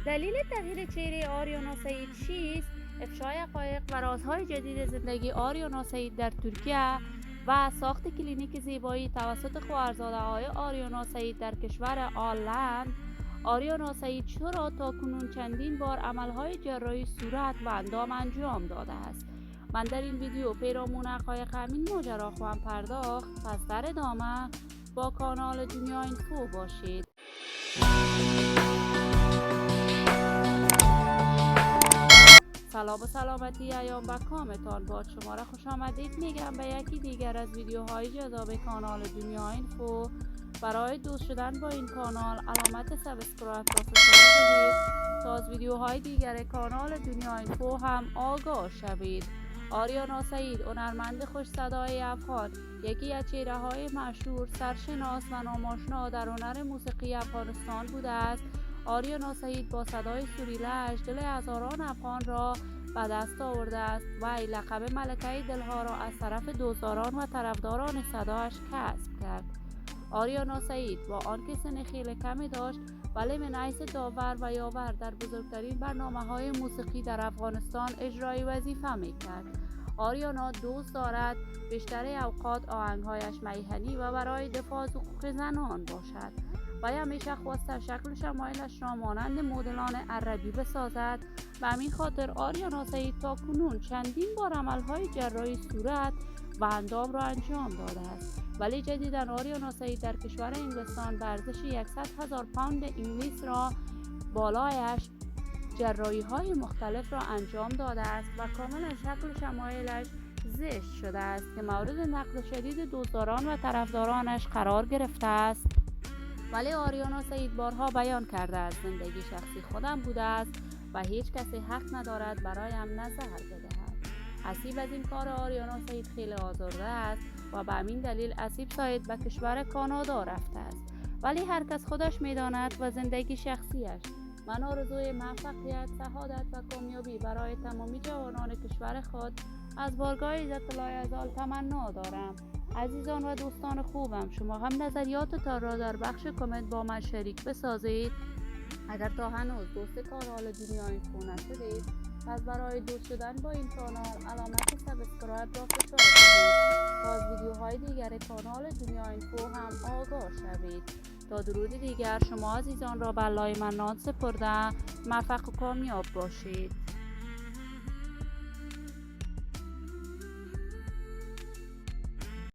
دلیل تغییر چهره آریانا سعید چیست؟ افشای حقایق و رازهای جدید زندگی آریانا سعید در ترکیه و ساخت کلینیک زیبایی توسط خواهرزاده‌های آریانا سعید در کشور آلند. آریانا سعید چرا تا کنون چندین بار عملهای جراحی صورت و اندام انجام داده است؟ من در این ویدیو پیرامون حقایق همین ماجرا خواهم پرداخت، پس در ادامه با کانال دنیا اینفو باشید. سلام و سلامتی ایام و کامتان باد. شما را خوش آمدید میگم به یکی دیگر از ویدیوهای جذاب کانال دنیا اینفو. برای دوست شدن با این کانال علامت سابسکرایب را فشار بدید تا از ویدیوهای دیگر کانال دنیا اینفو هم آگاه شوید. آریانا سعید، هنرمند خوش صدای افغان، یکی از چهره‌های مشهور، سرشناس و ناماشنا در هنر موسیقی افغانستان بوده است. آریانا سعید با صدای سریله‌اش دل هزاران افغان را به دست آورده است و لقب ملکه دلها را از طرف دوستداران و طرفداران صدایش کسب کرد. آریانا سعید با آنکه سن خیلی کمی داشت ولی من حیث داور و یاور در بزرگترین برنامه‌های موسیقی در افغانستان اجرای وظیفه می‌کرد. آریانا دوست دارد بیشتر اوقات آهنگ‌هایش میهنی و برای دفاع از حقوق زنان باشد و همیشه خواسته شکل شمایلش را مانند مدلان عربی بسازد. به همین خاطر آریانا سعید تا کنون چندین بار عملهای جراحی صورت و اندام را انجام داده است، ولی جدیداً آریانا سعید در کشور انگلستان به ارزش 100,000 پوند انگلیس را بالایش جراحی های مختلف را انجام داده است و کاملا شکل شمایلش زشت شده است که مورد نقد شدید دوستداران و طرفدارانش قرار گرفته است. ولی آریانا سعید بارها بیان کرده است زندگی شخصی خودم بوده است و هیچ کسی حق ندارد برایم نظر بدهد. اسیب از این کار آریانا سعید خیلی آزرده است و به همین دلیل اسیب سعید به کشور کانادا رفته است، ولی هر کس خودش میداند و زندگی شخصیش. من آرزوی موفقیت، سعادت و کامیابی برای تمامی جوانان کشور خود از بارگاه عزت لایزال تمنا دارم. عزیزان و دوستان خوبم، شما هم نظریاتتان را در بخش کامنت با من شریک بسازید. اگر تا هنوز دوست کانال دنیا اینفو نشدید، پس برای دوست شدن با این کانال علامت سابسکرایب را فشار بدید تا از ویدیوهای دیگر کانال دنیا اینفو هم آگاه شوید. تا درود دیگر شما عزیزان را به الله منان سپرده، موفق و کامیاب باشید.